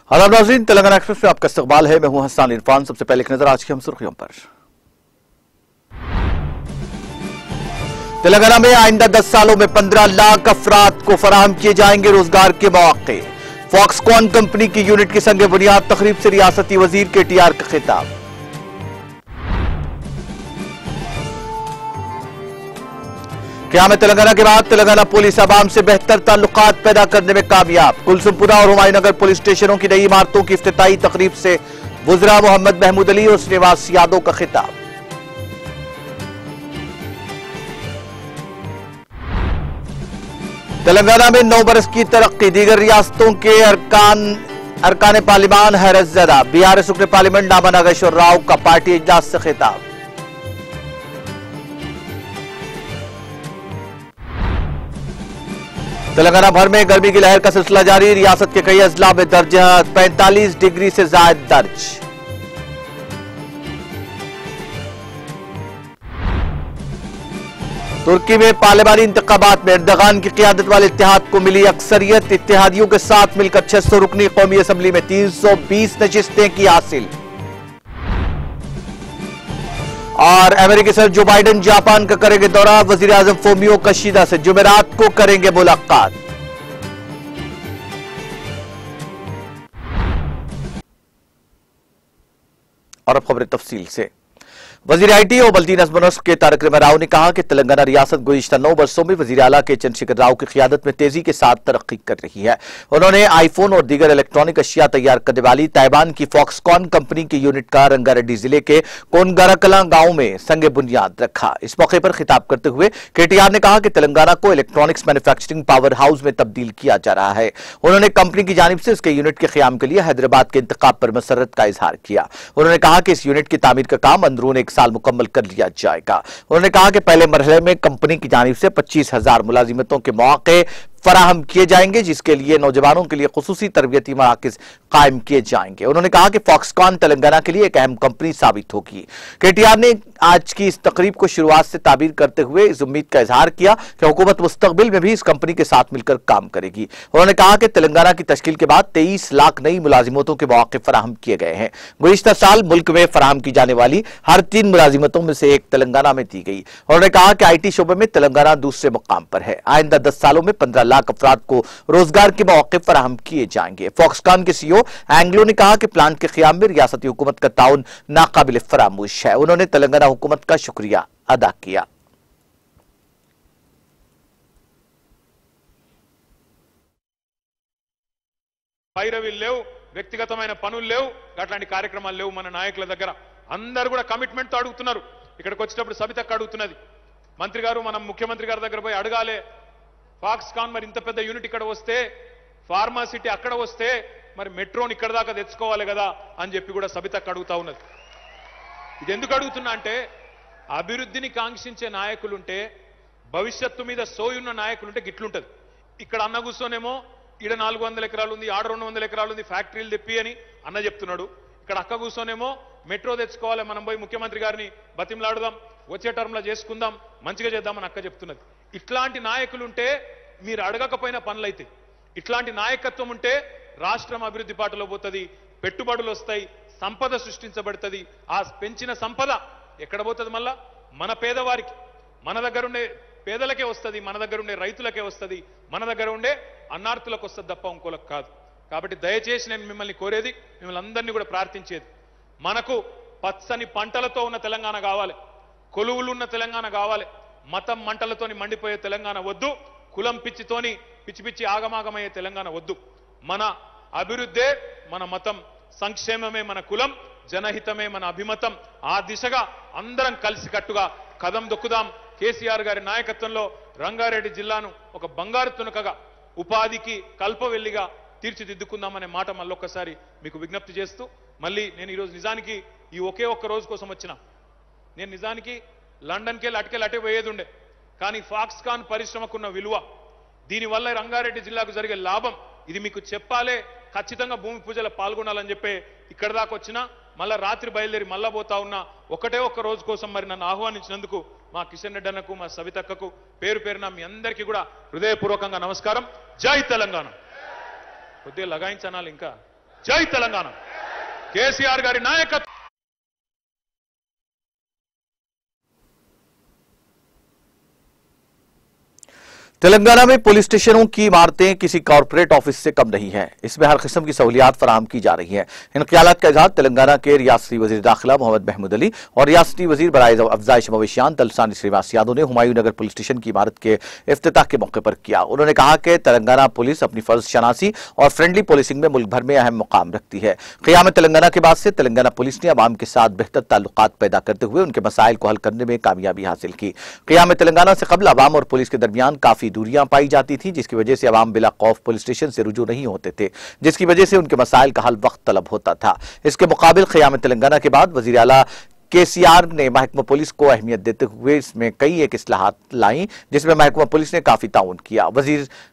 आदाब नाज़रीन, तेलंगाना एक्सप्रेस में आपका इस्तकबाल है। मैं हूं हसन इरफान। सबसे पहले एक नजर आज की हम सुर्खियों पर। तेलंगाना में आइंदा 10 सालों में 15 लाख अफराद को फराहम किए जाएंगे रोजगार के मौके। फॉक्सकॉन कंपनी की यूनिट की संग बुनियाद तकरीब से रियासती वजीर KTR का खिताब। क़याम तेलंगाना के बाद तेलंगाना पुलिस अवाम से बेहतर ताल्लुकात पैदा करने में कामयाब। कुलसुमपुरा और हुमायूंनगर पुलिस स्टेशनों की नई इमारतों की इफ्तिताई तकरीब से वज़रा मोहम्मद महमूद अली और श्रीनिवास यादव का खिताब। तेलंगाना में 9 बरस की तरक्की, दीगर रियासतों के अरकान पार्लिमान हैरत ज़दा। BRS रुकन पार्लियामेंट नामा नागेश्वर राव का पार्टी इजलास से खिताब। तेलंगाना भर में गर्मी की लहर का सिलसिला जारी, रियासत के कई अजला में दर्जा 45 डिग्री से ज्यादा दर्ज। तुर्की में पार्लियामानी इंतखाबात में एर्दोगान की क़ियादत वाले इत्तेहाद को मिली अक्सरियत। इत्तेहादियों के साथ मिलकर 600 रुकनी कौमी असम्बली में 320 नशिस्तें की हासिल। और अमेरिकी सदर जो बाइडेन जापान का करेंगे दौरा। वजीर आजम फोमियो कशीदा से जुमेरात को करेंगे मुलाकात। और अब खबरें तफसील से। वजीर IT और बल्दी नज़्म नस्क के तारक रहमान राव ने कहा कि तेलंगाना रियासत गुज़िश्ता 9 वर्षों में वज़ीर आला के चंद्रशेखर राव की क़ियादत में तेजी के साथ तरक्की कर रही है। उन्होंने आईफोन और दीगर इलेक्ट्रॉनिक अशिया तैयार करने वाली ताइवान की फॉक्सकॉन कंपनी की यूनिट का रंगारेड्डी जिले के कोनगाराकला गांव में संग बुनियाद रखा। इस मौके पर खिताब करते हुए KTR ने कहा कि तेलंगाना को इलेक्ट्रॉनिक्स मैन्युफैक्चरिंग पावर हाउस में तब्दील किया जा रहा है। उन्होंने कंपनी की जानिब से इसके यूनिट के क़याम के लिए हैदराबाद के इंतखाब पर मसरत का इजहार किया। उन्होंने कहा कि इस यूनिट की तामीर का काम अंदरून 1 साल मुकम्मल कर लिया जाएगा। उन्होंने कहा कि पहले मरहले में कंपनी की जानिब से 25,000 मुलाजिमतों के मौके फराहम किए जाएंगे, जिसके लिए नौजवानों के लिए खुसूसी तरबियती मराकज़ कायम किए जाएंगे। उन्होंने कहा कि फॉक्सकॉन तेलंगाना के लिए एक अहम कंपनी साबित होगी। KTR ने आज की इस तकरीब को शुरुआत से ताबीर करते हुए इस उम्मीद का इजहार किया कि हुकूमत मुस्तकबिल में भी इस कंपनी के साथ मिलकर काम करेगी। उन्होंने कहा कि तेलंगाना की तश्कील के बाद 23 लाख नई मुलाजिमतों के मौके फराहम किए गए हैं। गुज़िश्ता साल मुल्क में फराहम की जाने वाली हर 3 मुलाजिमतों में से एक तेलंगाना में दी गई। उन्होंने कहा कि IT शोबे में तेलंगाना दूसरे मुकाम पर है। आइंदा 10 सालों में 15 लाख अफराद को रोजगार के मौके फराहम किए जाएंगे। फॉक्सकॉन के CEO एंग्लो ने कहा कि प्लांट के क़याम में रियासती हुकूमत का ताउन नाकाबिल फरामोश है। उन्होंने तेलंगाना हुकूमत का शुक्रिया अदा किया। వైరవిలు లేవు, వ్యక్తిగతమైన పనులు లేవు, అట్లాంటి కార్యక్రమాలు లేవు మన నాయకుల దగ్గర. అందరూ కూడా కమిట్మెంట్ తో అడుగుతున్నారు. ఇక్కడికి వచ్చేటప్పుడు సబితక్క అడుగుతున్నది, మంత్రి గారు మనం ముఖ్యమంత్రి గారి దగ్గర పోయి అడగాలే, ఫాక్స్కాన్ మరి ఇంత పెద్ద యూనిట్ ఇక్కడ వస్తే, ఫార్మా సిటీ అక్కడ వస్తే మరి మెట్రోని ఇక్కడ దాకా తెచ్చుకోవాలి కదా అని చెప్పి కూడా సబితక్క అడుగుతా ఉన్నది. ఇది ఎందుకు అడుగుతున్నా అంటే అభివృద్ధిని కాంక్షించే నాయకులుంటే, భవిష్యత్తు మీద సోయున్న నాయకులుంటే గిట్లుంటది. ఇక్కడ అన్న కూర్చోనేమో ఈడ 400 ఎకరాలు ఉంది, ఆడ 200 ఎకరాలు ఉంది, ఫ్యాక్టరీలు తెప్పి అని అన్న చెప్తున్నాడు. ఇక్కడ అక్క కూర్చోనేమో మెట్రో తెచ్చుకోవాలి, మనం పోయి ముఖ్యమంత్రి గారిని బతిమలాడుదాం, వచ్చే టర్మ్లో చేసుకుందాం, మంచిగా చేద్దామని అక్క చెప్తున్నది. ఇట్లాంటి నాయకులుంటే మీరు అడగకపోయిన పనులైతే, ఇట్లాంటి నాయకత్వం ఉంటే రాష్ట్రం అభివృద్ధి బాటలో పోతుంది, పెట్టుబడులు వస్తాయి, సంపద సృష్టించబడుతుంది. ఆ పెంచిన సంపద ఎక్కడ పోతుంది? మళ్ళా మన పేదవారికి, మన దగ్గర ఉండే పేదలకే వస్తుంది, మన దగ్గర ఉండే రైతులకే వస్తుంది, మన దగ్గర ఉండే అన్నార్థులకు వస్తుంది తప్ప ఇంకోలకు కాదు. కాబట్టి దయచేసి నేను మిమ్మల్ని కోరేది, మిమ్మల్ని అందరినీ కూడా ప్రార్థించేది, మనకు పచ్చని పంటలతో ఉన్న తెలంగాణ కావాలి, కొలువులున్న తెలంగాణ కావాలి. మతం మంటలతోని మండిపోయే తెలంగాణ వద్దు, కులం పిచ్చితోని పిచ్చి పిచ్చి ఆగమాగమయ్యే తెలంగాణ వద్దు. మన అభివృద్ధే మన మతం, సంక్షేమమే మన కులం, జనహితమే మన అభిమతం. ఆ దిశగా అందరం కలిసికట్టుగా కదం దొక్కుదాం. కేసీఆర్ గారి నాయకత్వంలో రంగారెడ్డి జిల్లాను ఒక బంగారు తునకగా, ఉపాధికి కల్పవెల్లిగా తీర్చిదిద్దుకుందామనే మాట మళ్ళొక్కసారి మీకు విజ్ఞప్తి చేస్తూ, మళ్ళీ నేను ఈరోజు నిజానికి ఈ ఒకే ఒక్క రోజు కోసం వచ్చిన, నేను నిజానికి లండన్కి వెళ్ళి అటుకెళ్ళి అటే పోయేది ఉండే, కానీ ఫాక్స్కాన్ పరిశ్రమకున్న విలువ, దీనివల్ల రంగారెడ్డి జిల్లాకు జరిగే లాభం ఇది మీకు చెప్పాలే. ఖచ్చితంగా భూమి పూజలో పాల్గొనాలని చెప్పి ఇక్కడ దాకా వచ్చినా, మళ్ళా రాత్రి బయలుదేరి మళ్ళా పోతా ఉన్నా. ఒకటే ఒక్క రోజు కోసం మరి నన్ను ఆహ్వానించినందుకు మా కిషన్ రెడ్డి అన్నకు, మా సవితక్కకు పేరు పేరున మీ అందరికీ కూడా హృదయపూర్వకంగా నమస్కారం. జై తెలంగాణ. కొద్దిగా లగాయించనాలి ఇంకా. జై తెలంగాణ. కేసీఆర్ గారి నాయకత్వం. तेलंगाना में पुलिस स्टेशनों की इमारतें किसी कॉर्पोरेट ऑफिस से कम नहीं है। इसमें हर किस्म की सहूलियात फराहम की जा रही हैं। इन ख्यालात का इजहार तेलंगाना के रियासती वजीर दाखिला मोहम्मद महमूद अली और रियासती वजीर बराए अफजाइश मवेशियान तलसानी श्रीनिवास यादव ने हुमायूं नगर पुलिस स्टेशन की इमारत के इफ्तिताह के मौके पर किया। उन्होंने कहा कि तेलंगाना पुलिस अपनी फर्ज शनासी और फ्रेंडली पुलिसिंग में मुल्क भर में अहम मुकाम रखती है। क़याम तेलंगाना के बाद से तेलंगाना पुलिस ने अवाम के साथ बेहतर ताल्लुकात पैदा करते हुए उनके मसाइल को हल करने में कामयाबी हासिल की। क़याम तेलंगाना से कबल अवाम और पुलिस के दरमियान काफी दूरियां पाई जाती थी, जिसकी वजह से अवाम बिला खौफ पुलिस स्टेशन से रुजू नहीं होते थे, जिसकी वजह से उनके मसाइल का हल वक्त तलब होता था। इसके मुकाबिल क़याम तेलंगाना के बाद वज़ीर आला केसीआर ने महकमा पुलिस को अहमियत देते हुए इसमें कई एक इस्लाहात लाई, जिसमें महकमा पुलिस ने काफी ताउन किया।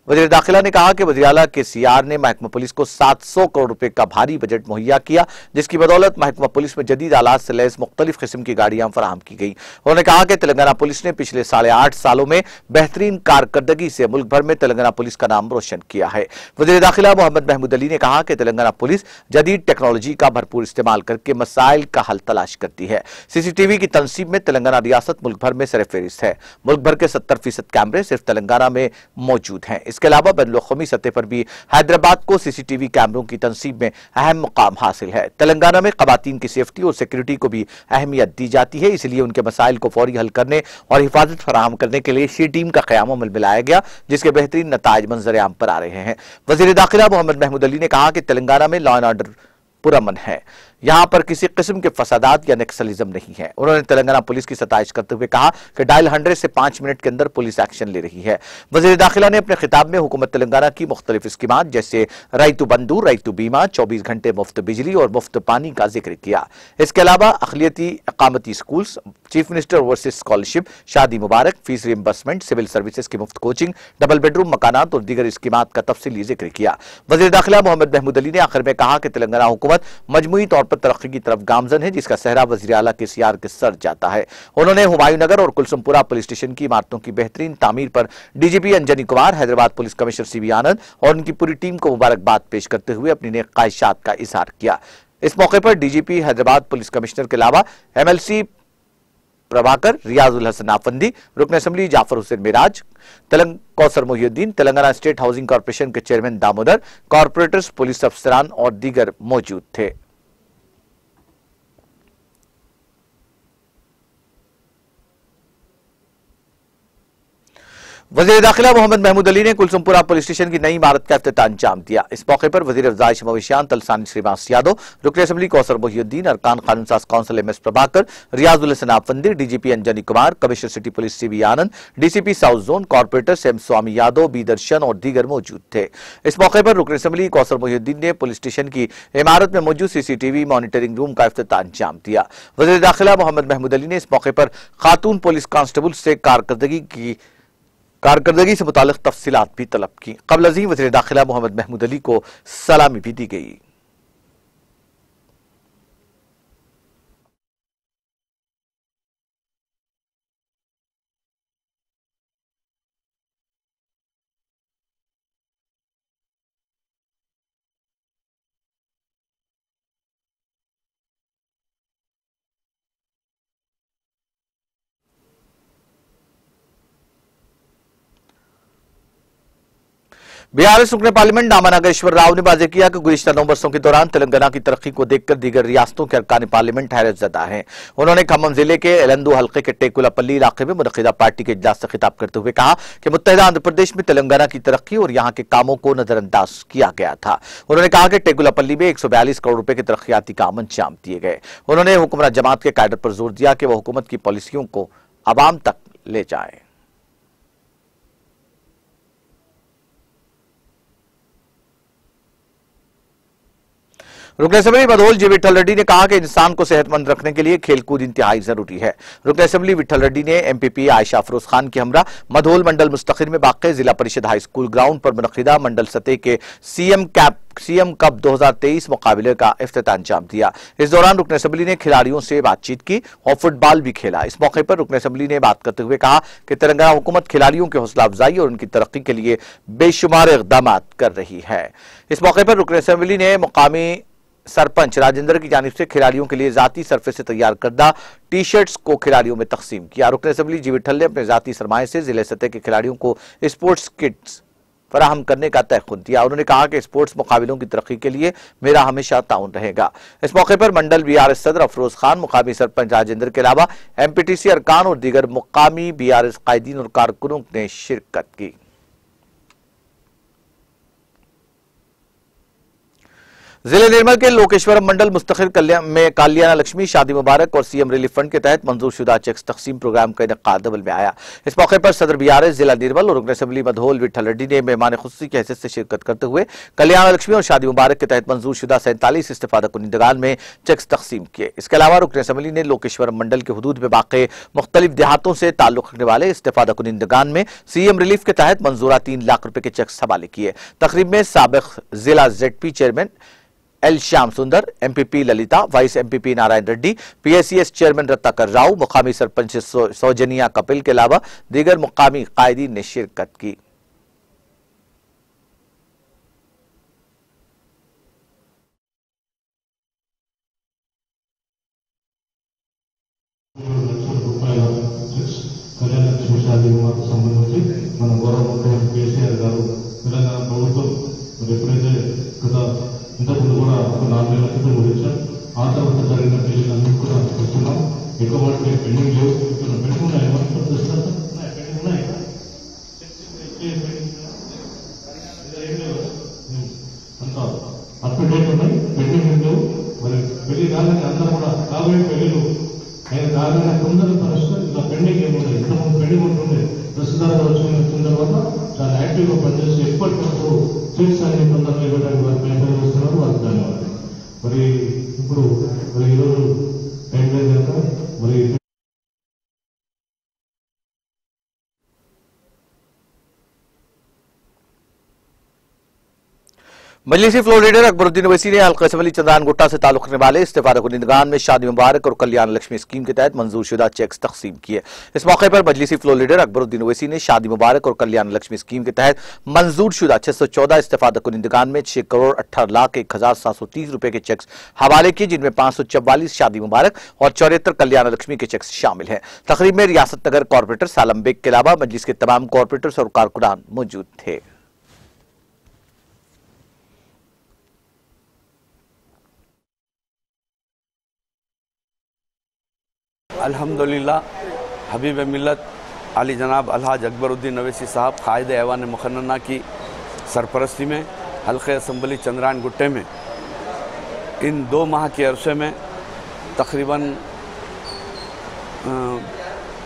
वजीर दाखिला ने कहा कि वज़ीर आला केसीआर ने महकमा पुलिस को 700 करोड़ रुपए का भारी बजट मुहैया किया, जिसकी बदौलत महकमा पुलिस में जदीद आलात से लैस मुख्तलिफ किस्म की गाड़ियां फराहम की गई। उन्होंने कहा कि तेलंगाना पुलिस ने पिछले 8.5 सालों में बेहतरीन कारकर्दगी से मुल्क भर में तेलंगाना पुलिस का नाम रोशन किया है। वज़ीर दाखिला मोहम्मद महमूद अली ने कहा कि तेलंगाना पुलिस जदीद टेक्नोलॉजी का भरपूर इस्तेमाल करके मसाइल का हल तलाश करती है। सीसीटीवी की तनसीब में तेलंगाना रियासत मुल्क भर में सरफहरिस्त है। मुल्क भर के 70% कैमरे सिर्फ तेलंगाना में मौजूद हैं। इसके अलावा बैनुल-अक़वामी सतह पर भी हैदराबाद को सीसीटीवी कैमरों की तनसीब में अहम मुकाम हासिल है। तेलंगाना में ख़वातीन की सेफ्टी और सिक्योरिटी को भी अहमियत दी जाती है, इसलिए उनके मसाइल को फौरी हल करने और हिफाजत फराहम करने के लिए सी टीम का क़याम अमल में लाया गया, जिसके बेहतरीन नताइज मंजर आम पर आ रहे हैं। वज़ीर दाखिला मोहम्मद महमूद अली ने कहा कि तेलंगाना में लॉ एंड ऑर्डर पुरअमन है, यहां पर किसी किस्म के फसादात या नक्सलिज्म नहीं है। उन्होंने तेलंगाना पुलिस की सताइश करते हुए कहा कि डायल 100 से 5 मिनट के अंदर पुलिस एक्शन ले रही है। वज़ीर दाखिला ने अपने खिताब में हुकूमत तेलंगाना की मुख्तलिफ स्कीमात जैसे रईतु बंधु, रईतु बीमा, 24 घंटे मुफ्त बिजली और मुफ्त पानी का जिक्र किया। इसके अलावा अक़लियती इक़ामती schools, chief minister overseas scholarship, Shaadi Mubarak, fees reimbursement, civil services की मुफ्त कोचिंग, डबल बेडरूम मकानात और दीगर स्कीमात का तफसीली जिक्र किया। वज़ीर दाखिला मोहम्मद महमूद अली ने आखिर में कहा कि तेलंगाना हुकूमत मजमूई तौर पर तरक्की की तरफ गामजन है, जिसका सहरा वज़ीर आला केसीआर के सर जाता है। उन्होंने हुमायूं नगर और कुलसुमपुरा पुलिस स्टेशन की इमारतों की बेहतरीन तामीर पर DGP Anjani Kumar, Hyderabad police commissioner CV Anand और उनकी पूरी टीम को मुबारकबाद पेश करते हुए अपनी नेक ख्वाहिशात का इजहार किया। इस मौके पर डीजीपी हैदराबाद पुलिस कमिश्नर के अलावा एमएलसी प्रभाकर, रियाजुल हसन आफंदी, रुकन assembly Jafar Hussain Miraj, Kausar Mohiuddin, Telangana state housing corporation के चेयरमैन दामोदर, कॉर्पोरेटर्स, पुलिस अफसरान और दीगर मौजूद थे। वज़ीर दाखिला मोहम्मद महमूद अली ने कुलसुमपुरा पुलिस स्टेशन की नई इमारत का इफ्तिताह अंजाम दिया। इस मौके पर वज़ीर अफजाइश मवेशियान तलसानी श्रीनिवास यादव, रुकन असेंबली कौसर मोहिउद्दीन, अरकान कानून साज council MS Prabhakar, Riyazul Hasan Afandi, DGP Anjani Kumar, commissioner city police CV Anand, DCP south zone, corporator M Swamy Yadav, B Darshan और दीगर मौजूद थे। इस मौके पर रुकन असेंबली कौसर मोहिउद्दीन ने पुलिस स्टेशन की इमारत में मौजूद सीसीटीवी मॉनिटरिंग रूम का इफ्तिताह अंजाम दिया। वज़ीर दाखिला मोहम्मद महमूद अली ने इस मौके पर खातून पुलिस कांस्टेबल से कारकर्दगी से मुतालिक तफसीलात भी तलब की। क़ब्ल अज़ीं वज़ीर दाखिला मोहम्मद महमूद अली को सलामी भी दी गई। बीआरएस रुकने पार्लियामेंट नामा नागेश्वर राव ने वाज़ेह किया कि गुज़िश्ता 9 वर्षों के दौरान तेलंगाना की तरक्की को देखकर दीगर रियासतों के अरकान पार्लियामेंट हैरत ज़दा हैं। उन्होंने खम्मम जिले के एलंदू हल्के के टेकुलापल्ली इलाके में मुनक़िदा पार्टी के इजलास से खिताब करते हुए कहा कि मुत्तहिदा आंध्र प्रदेश में तेलंगाना की तरक्की और यहाँ के कामों को नजरअंदाज किया गया था। उन्होंने कहा कि टेकुलापल्ली में 142 करोड़ रुपए के तरक्याती काम अंजाम दिए गए। उन्होंने हुक्मरान जमात के कैडर पर जोर दिया कि वह हुकूमत की पॉलिसियों को अवाम तक ले जाए। रुकन असेंबली मधोल जी विठल रेड्डी ने कहा कि इंसान को सेहतमंद रखने के लिए खेलकूद इंतहाई जरूरी है। रुकन असेंबली विठल रेड्डी ने एमपीपी आयशा अफरोज खान के हमरा मधोल मंडल मुस्तखिर में वाक़ जिला परिषद हाई स्कूल ग्राउंड पर मुनक़िदा मंडल सतह के सीएम कप 2023 मुकाबले का इफ्तिताह अंजाम दिया। इस दौरान रुकन असेंबली ने खिलाड़ियों से बातचीत की और फुटबॉल भी खेला। इस मौके पर रुकन असेंबली ने बात करते हुए कहा कि तेलंगाना हुकूमत खिलाड़ियों की हौसला अफजाई और उनकी तरक्की के लिए बेशुमार इक़दाम कर रही है। इस मौके पर रुकन असेंबली ने मुकामी सरपंच राजेंद्र की जानिब से खिलाड़ियों के लिए जाती सरफे से तैयार करदा टी शर्ट्स को खिलाड़ियों में तकसीम किया। रुकन असेंबली जी विठल ने अपने जाती सरमाए से जिले सतह के खिलाड़ियों को स्पोर्ट्स किट्स फराहम करने का तयख्खुद दिया। उन्होंने कहा कि स्पोर्ट्स मुकाबलों की तरक्की के लिए मेरा हमेशा ताउन रहेगा। इस मौके पर मंडल बीआरएस सदर अफरोज खान, मुकामी सरपंच राजेंद्र के अलावा एमपीटीसी अरकान और दीगर मुकामी बीआरएस कायदीन और कारकुनों ने शिरकत की। जिले निर्मल के लोकेश्वरम मंडल मुस्तखिर में कल्याण लक्ष्मी शादी मुबारक और सीएम रिलीफ फंड के तहत मंजूरशुदा चेक्स तकसीम प्रोग्राम का इनेकाद अमल में आया। इस मौके पर सदर बीआरएस जिला निर्मल और रुकन असेंबली मधोल विठल रेड्डी ने मेहमान खुसूसी की हैसियत से शिरकत करते हुए कल्याण लक्ष्मी और शादी मुबारक के तहत मंजूरशुदा 47 इस्तेफादा कुनिंदगान में चेक्स तकसीम किए। इसके अलावा रुकन असेंबली ने लोकेश्वरम मंडल के हुदूद में वाक़े मुख्तलिफ देहातों से ताल्लुक रखने वाले इस्तेफादा कुनिंदगान में सीएम रिलीफ के तहत मंजूरा 3 लाख रुपए के चेक्स हवाले किए। तकरीब में साबिक जिला जेडपी चेयरमैन एल श्याम सुंदर, MPP Lalita, vice MPP Narayan Reddy, PSCS chairman Ratnakar Rao, मुकामी सरपंच सौजनिया कपिल के अलावा दीगर मुकामी कायदीन ने शिरकत की। ఇంతకుముందు కూడా ఒక 4 నెలల క్రితం గురించాం. ఆ తర్వాత జరిగిన పెళ్లిళ్ళందరూ కూడా చూస్తున్నాం. ఎక్కువ వాటికి పెండింగ్ లేవు. పెండింగ్ ఉన్నాయి పెండింగ్ ఉన్నాయి అంతా అప్ టు డేట్ ఉన్నాయి. పెండింగ్ లేవు. మరి పెళ్లి కాగానే అందరూ కూడా కాబోయే పెళ్లిలు ఆయన కాగానే తొందరగా పరిస్థితులు ఇలా పెండింగ్ ఏముంటాయి. ఇంతకుముందు పెండింగ్ ఉంటుండే. ప్రస్తుతాలు వచ్చిన తర్వాత చాలా యాక్టివ్గా పనిచేసి ఎప్పటికప్పుడు స్వీట్స్ అన్ని తొందరగా ఇవ్వడానికి వారు ప్రయత్నం చేస్తున్నారు. వాళ్ళకి ధన్యవాదాలు. మరి ఇప్పుడు మరి ఈరోజు టైం లేదు కనుక మరి मजलिसी फ्लोर लीडर अकबरुद्दीन ओवैसी ने हल्का असेंबली चंद्रान गुट्टा से ताल्लुक रखने वाले इस्तेफादा कुनिंदगान में शादी मुबारक और कल्याण लक्ष्मी स्कीम के तहत मंजूरशुदा चेक्स तकसीम किए। इस मौके पर मजलिसी फ्लोर लीडर अकबरुद्दीन ओवैसी ने शादी मुबारक और कल्याण लक्ष्मी स्कीम के तहत मंजूरशुदा 614 इस्तेफादा कुनिंदगान में 6,18,01,730 रुपए के चेक्स हवाले किए, जिनमें 544 शादी मुबारक और 74 कल्याण लक्ष्मी के चेक्स शामिल हैं। तकरीब में रियासत नगर कॉर्पोरेटर सालम बेग के अलावा मजलिस के तमाम कॉर्पोरेटर्स और कारकुनान मौजूद थे। अल्हम्दुलिल्लाह हबीब मिल्लत आली जनाब अलहाज अकबरुद्दीन ओवैसी साहब कायद ऐवान मुखन्ना की सरपरस्ती में हल्के असम्बली चंद्रान गुट्टे में इन 2 माह के अरसे में तकरीबन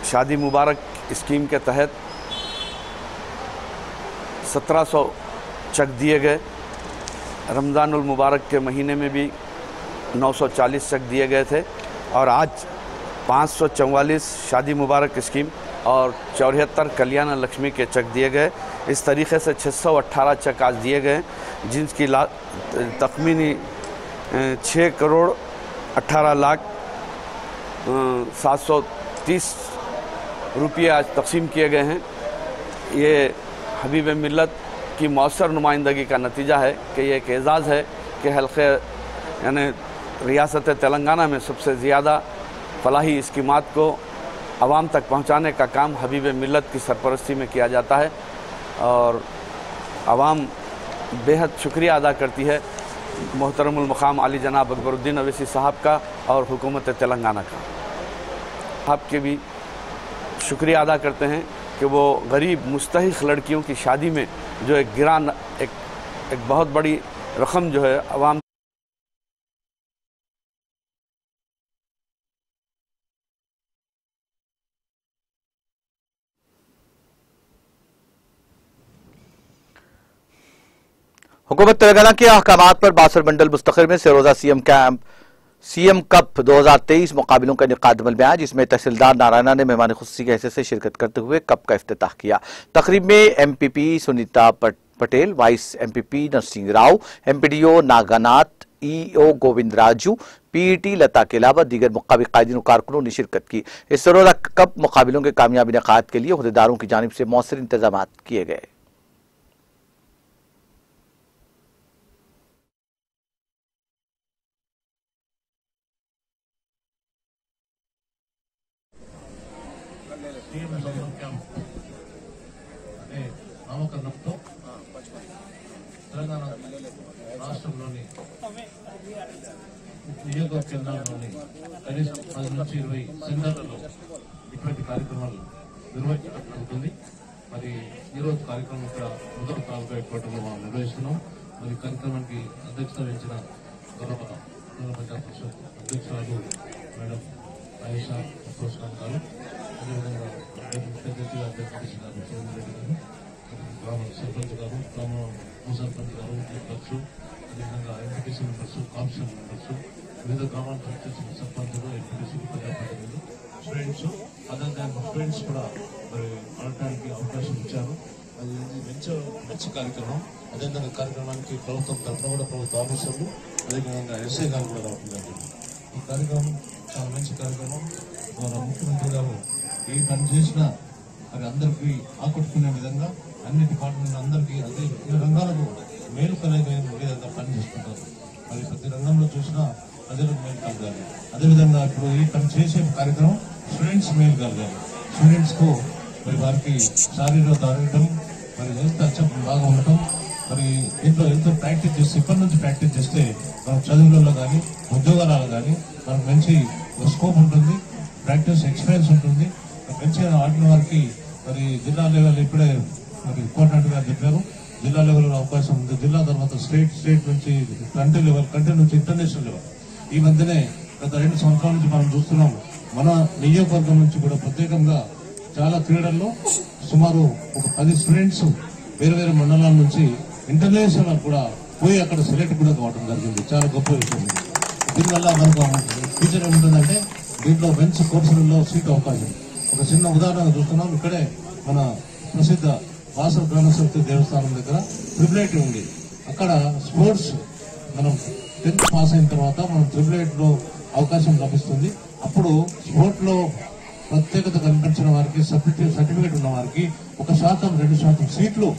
शादी मुबारक स्कीम के तहत 1700 चेक दिए गए। रमज़ानुल मुबारक के महीने में भी 940 चेक दिए गए थे और आज 544 शादी मुबारक स्कीम और 74 कल्याण लक्ष्मी के चेक दिए गए। इस तरीके से 618 चेक आज दिए गए, जिनकी तखमीनी 6,18,0730 रुपये आज तकसीम किए गए हैं। ये हबीब मिल्लत की मौसर नुमाइंदगी का नतीजा है कि ये एक एज़ाज़ है कि हल्के यानी रियासत तेलंगाना में सबसे ज़्यादा फलाही स्कीमात को आवाम तक पहुंचाने का काम हबीब मिल्लत की सरपरस्ती में किया जाता है और आवाम बेहद शुक्रिया अदा करती है मोहतरमुल मुकाम आली जनाब अकबरुद्दीन ओवैसी साहब का और हुकूमत तेलंगाना का। आपके भी शुक्रिया अदा करते हैं कि वो गरीब मुस्तहिक लड़कियों की शादी में जो एक गिरान एक बहुत बड़ी रकम जो है आवाम हुकूमत तेलंगाना के अहकामात पर बासर मंडल मुस्तखर में सरोजा सीएम कप 2023 मुकाबलों का इनेकाद अमल में आया, जिसमें तहसीलदार नारायणा ने मेहमान खुसूसी की हैसियत से शिरकत करते हुए कप का इफ्तिताह किया। तकरीब में MPP Sunita Patel, vice MPP Narasimha Rao, MPDO Naganath, EO Govind Raju, PET Lata के अलावा दीगर मुकाबी कायदीन और कारकुनों ने शिरकत की। इस सरोजा कप मुकाबलों के कामयाबी इनेकाद के लिए अहदेदारों की जानिब से मौसर इंतजाम किए गए। నామకరణంతో తెలంగాణ రాష్ట్రంలోని నియోజకవర్గ కేంద్రాల్లోని కనీసం 10 నుంచి 20 సెంటర్లలో ఇటువంటి కార్యక్రమాలు నిర్వహించడం జరుగుతుంది. మరి ఈరోజు కార్యక్రమం ఇక్కడ మొదటి తాలూకా హెడ్ మనం నిర్వహిస్తున్నాం. మరి కార్యక్రమానికి అధ్యక్షత వహించిన గౌరవ పంచాయత్ పరిషత్ అధ్యక్షురాలు మేడం ఆయిషా అఫ్రోజ్ ఖాన్ గారు, అదేవిధంగా అధ్యక్షులు అధ్యక్షులు సోమిరెడ్డి గారు, గ్రామ సర్పంచ్ గారు, గ్రామ ఉప సర్పంచ్ గారు, మెంబర్స్, అదేవిధంగా ఎంపీటీసీ మెంబర్స్, కౌన్సిల్ మెంబర్స్, వివిధ గ్రామాలకు వచ్చేసిన సర్పంచులు, ఎంపీటీసీ ప్రజాప్రతినిధులు, స్టూడెంట్స్, అదర్ దాన్ స్టూడెంట్స్ కూడా మరి ఆడటానికి అవకాశం ఇచ్చారు. అది మంచి కార్యక్రమం. అదేవిధంగా కార్యక్రమానికి ప్రభుత్వం తరఫున కూడా ప్రభుత్వ ఆఫీసర్లు, అదేవిధంగా ఎస్ఐ గారు కూడా రావడం జరిగింది. ఈ కార్యక్రమం చాలా మంచి కార్యక్రమం. మన ముఖ్యమంత్రి గారు ఏ పని చేసినా అది అందరికీ ఆకట్టుకునే విధంగా అన్ని డిపార్ట్మెంట్ అందరికీ అదే రంగాలకు మేలు కలిగే విధంగా పనిచేస్తుంటారు. మరి ప్రతి రంగంలో చూసినా ప్రజలకు మేలు కలగాలి. అదేవిధంగా ఇప్పుడు ఈ పని చేసే కార్యక్రమం స్టూడెంట్స్ మేలు కలగాలి. స్టూడెంట్స్ కు మరి వారికి శారీరక ఆరోగ్యం, మరి హెల్త్ బాగా ఉండటం, మరి ఎంతో ప్రాక్టీస్ చేస్తే ఇప్పటి నుంచి ప్రాక్టీస్ చేస్తే మన చదువులలో కానీ ఉద్యోగాలలో కానీ మనకు మంచి స్కోప్ ఉంటుంది, ప్రాక్టీస్ ఎక్స్పీరియన్స్ ఉంటుంది. మంచిగా ఆడిన వారికి మరి జిల్లా లెవెల్ ఇప్పుడే మరి కోఆర్డినేటర్ గారు చెప్పారు, జిల్లా లెవెల్లో అవకాశం ఉంది. జిల్లా తర్వాత స్టేట్ నుంచి కంట్రీ నుంచి ఇంటర్నేషనల్ లెవెల్. ఈ మధ్యనే గత 2 సంవత్సరాల నుంచి మనం చూస్తున్నాం. మన నియోజకవర్గం నుంచి కూడా ప్రత్యేకంగా చాలా క్రీడల్లో సుమారు ఒక 10 స్టూడెంట్స్ వేరు మండలాల నుంచి ఇంటర్నేషనల్ కూడా పోయి అక్కడ సెలెక్ట్ కూడా కావడం జరిగింది. చాలా గొప్ప విషయం. దీనివల్ల మనకు ఫ్యూచర్ ఏముంటుందంటే దీంట్లో మంచి కోర్సులలో సీట్ అవకాశం. ఒక చిన్న ఉదాహరణ చూస్తున్నాం. ఇక్కడే మన ప్రసిద్ధ వాసవ గ్రామశక్తి దేవస్థానం దగ్గర ట్రిపుల్ ఉంది. అక్కడ స్పోర్ట్స్ మనం 10th పాస్ అయిన తర్వాత మనం ట్రిపుల్ లో అవకాశం లభిస్తుంది. అప్పుడు స్పోర్ట్ లో ప్రత్యేకత కనిపించిన వారికి, సర్టిఫికేట్ ఉన్న వారికి 1%, 2% సీట్లు,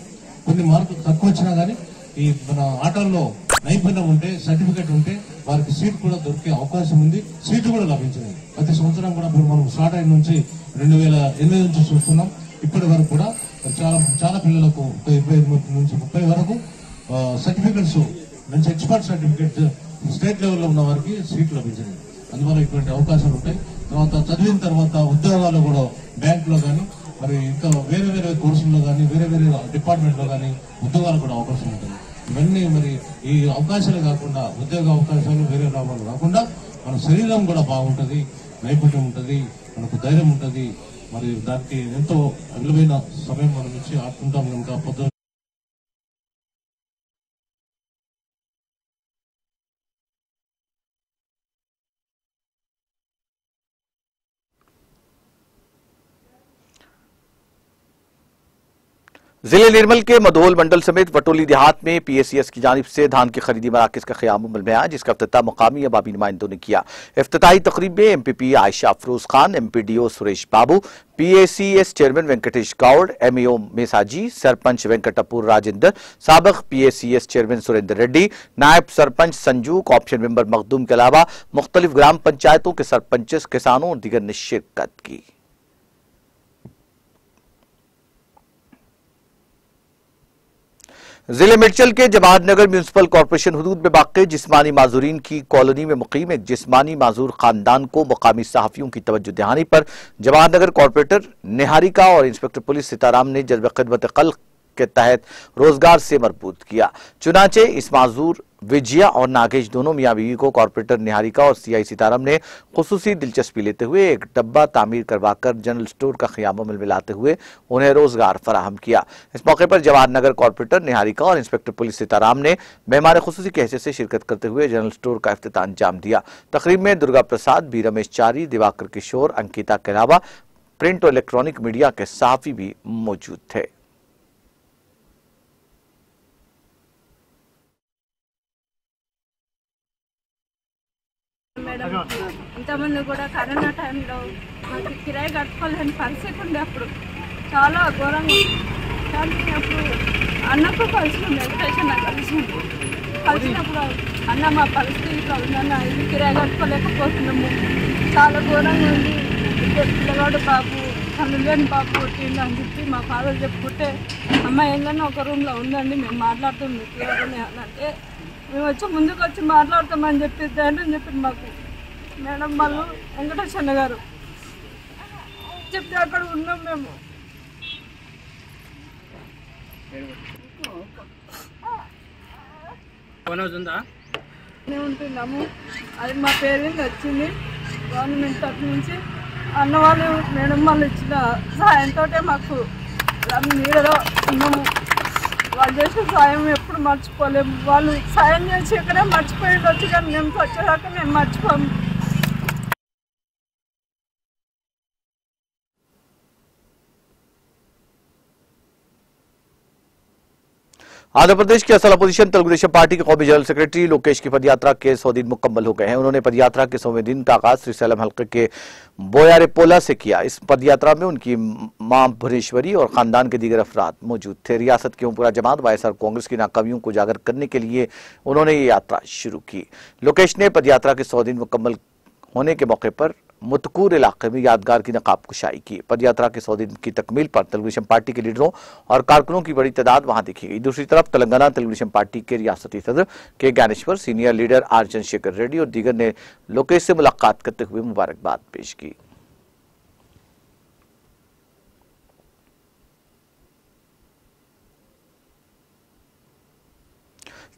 కొన్ని మార్కులు తక్కువ వచ్చినా గానీ ఈ మన ఆటల్లో నైపుణ్యం ఉంటే, సర్టిఫికేట్ ఉంటే వారికి సీట్ కూడా దొరికే అవకాశం ఉంది. సీటు కూడా లభించింది. ప్రతి సంవత్సరం కూడా మనం స్టార్ట్ అయిన నుంచి 2008 నుంచి చూస్తున్నాం. ఇప్పటి వరకు కూడా చాలా పిల్లలకు 25 నుంచి 30 వరకు సర్టిఫికెట్స్, మంచి ఎక్స్పర్ట్ సర్టిఫికేట్ స్టేట్ లెవెల్లో ఉన్న వారికి సీట్లు లభించింది. అందువల్ల ఇటువంటి అవకాశాలు ఉంటాయి. తర్వాత చదివిన తర్వాత ఉద్యోగాలు కూడా బ్యాంకులో కానీ మరి ఇంకా వేరే కోర్సుల్లో కానీ వేరే డిపార్ట్మెంట్ లో కానీ ఉద్యోగాలు కూడా అవకాశం ఉంటుంది. ఇవన్నీ మరి ఈ అవకాశాలు కాకుండా, ఉద్యోగ అవకాశాలు వేరే లాభాలు కాకుండా మన శరీరం కూడా బాగుంటుంది, నైపుణ్యం ఉంటుంది, మనకు ధైర్యం ఉంటుంది. మరి దానికి ఎంతో విలువైన సమయం మనం ఇచ్చి ఆడుకుంటాం కనుక పొద్దున जिले निर्मल के मधोल मंडल समेत वटोली देहात में पीएसीएस की जानिब से धान की खरीदी मराकज का क़याम अमल में आया, जिसका इफ्तिताह मुकामी अबाबी नुमाइंदों ने किया। इफ्तिताही तकरीब में MPP Ayesha Afroz Khan, MPDO Suresh Babu, PACS chairman Venkatesh Goud, MEO Mesaji, sarpanch Venkatapur Rajendra, साबिक पीएसीएस चेयरमैन सुरेंद्र रेड्डी, नायब सरपंच संजू, ऑप्शन मेंबर मखदूम के अलावा मुख्तलिफ ग्राम पंचायतों के सरपंच, किसानों और दीगर ने शिरकत की। जिले मिर्चल के जवाहर नगर म्यूनिसिपल कॉर्पोरेशन हुदूद में वाक़ जिस्मानी माजूरीन की कॉलोनी में मुकीम एक जिस्मानी माजूर खानदान को मुकामी सहाफियों की तवज्जो दिलाने पर जवाहर नगर कॉर्पोरेटर निहारिका और इंस्पेक्टर पुलिस सीताराम ने जज्ब खिदमत खल्क के तहत रोजगार से मरबूत किया। चुनाचे इस माजूर विजया और नागेश दोनों मियां बीवी को कॉर्पोरेटर निहारिका और सीआई सीताराम ने खुसूसी दिलचस्पी लेते हुए एक डब्बा तामीर करवाकर जनरल स्टोर का खियामा में मिलाते हुए उन्हें रोजगार फराहम किया। इस मौके पर जवाहर नगर कॉर्पोरेटर निहारिका और इंस्पेक्टर पुलिस सीताराम ने मेहमान खुसूसी की हैसियत से शिरकत करते हुए जनरल स्टोर का इफ्तिताह अंजाम दिया। तकरीब में दुर्गा प्रसाद, बी रमेश चारी, दिवाकर किशोर, अंकिता के अलावा प्रिंट और इलेक्ट्रॉनिक मीडिया के सहाफी भी मौजूद थे। మేడం ఇంతమంది కూడా కరోనా టైంలో మాకు కిరాయి కట్టుకోలేని పరిస్థితి ఉండే అప్పుడు చాలా ఘోరంగా కానీ అప్పుడు అన్నకు కలిసినాం, వెంకటేశ్వర కలిసినప్పుడు అన్న మా పరిస్థితి ఇట్లా ఉందన్న, ఇది కిరాయి కట్టుకోలేకపోతున్నాము, చాలా ఘోరంగా ఉంది, పిల్లగాడు బాబు కళ్ళు లేని బాబు పుట్టింది అని చెప్పి మా ఫాదర్ చెప్పుకుంటే అమ్మ ఏంటన్నా ఒక రూమ్లో ఉందండి మేము మాట్లాడుతున్నాం ఎవరని అని అంటే మేము వచ్చి ముందుకు వచ్చి మాట్లాడతామని చెప్పి ధైర్యం చెప్పింది మాకు మేడం వాళ్ళు వెంకటేశ్వర గారు చెప్తే అక్కడ ఉన్నాం మేము. మేము ఉంటున్నాము, అది మా పేరెంట్ వచ్చింది గవర్నమెంట్ తరఫు నుంచి అన్న వాళ్ళు మేడం వాళ్ళు ఇచ్చిన సహాయంతో మాకు నీడలో ఉన్నాము. వాళ్ళు చేసిన సాయం ఎప్పుడు మర్చిపోలేము, వాళ్ళు సాయం చేసి ఇక్కడే మర్చిపోయి వచ్చి కానీ మేము వచ్చేదాకా మేము మర్చిపోము. आंध्र प्रदेश के असल अपोजिशन तेलुगु देशम पार्टी के कौमी जनरल सेक्रेटरी लोकेश की पदयात्रा के 100 दिन मुकम्मल हो गए हैं। उन्होंने पदयात्रा के 100वें दिन का आगाज श्रीशैलम हल्के के बोयारेपोला से किया। इस पदयात्रा में उनकी मां भुवनेश्वरी और खानदान के दीगर अफराद मौजूद थे। रियासत की पूरा जमात वाईएसआर कांग्रेस की नाकामियों को उजागर करने के लिए उन्होंने ये यात्रा शुरू की। लोकेश ने पदयात्रा के 100 दिन मुकम्मल होने के मौके पर मुतकूर इलाके में यादगार की नकाब कुशाई की। पदयात्रा के 100 दिन की तकमील पर तेलुगु देशम पार्टी के लीडरों और कारकुनों की बड़ी तादाद वहां देखी गई। दूसरी तरफ तेलंगाना तेलुगु देशम पार्टी के रियासती सदर K Gyaneshwar, senior leader R Chandrashekar Reddy और दीगर ने लोकेश से मुलाकात करते हुए मुबारकबाद पेश की।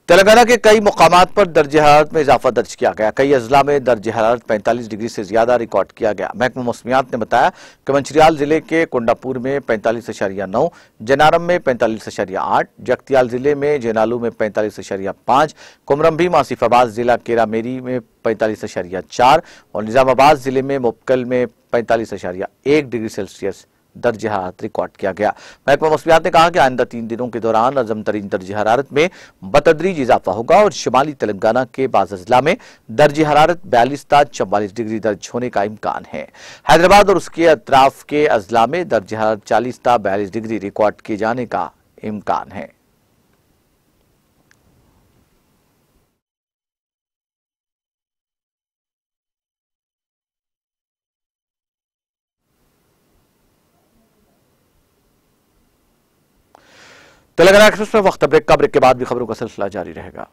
तेलंगाना के कई मुकामात पर दर्ज हरारत में इजाफा दर्ज किया गया। कई अजला में दर्ज हरारत 45 डिग्री से ज्यादा रिकॉर्ड किया गया। महकमा मौसमियात ने बताया कि मंचिरियाल जिले के कोंडापुर में 45.9, जनारम में 45.8, जगतियाल जिले में जेनालू में 45.5, कुमरम्भी आसिफाबाद जिला केरामेरी में 45.4 और निजामाबाद जिले में मुबकल में 45.1 डिग्री सेल्सियस दर्ज हरारत रिकॉर्ड किया गया। महकमा मौसमियात ने कहा कि आइंदा 3 दिनों के दौरान अजम तरीन दर्ज हरारत में बतदरीज इजाफा होगा और शुमाली तेलंगाना के बाज़ अजला में दर्ज हरारत 42 ता 44 डिग्री दर्ज होने का इम्कान है। हैदराबाद और उसके अतराफ के अजला में दर्ज हरारत 40 ता 42 डिग्री रिकॉर्ड किए जाने का इम्कान है। तेलंगाना एक्सप्रेस में वक्त ब्रेक के बाद भी खबरों का सिलसिला जारी रहेगा।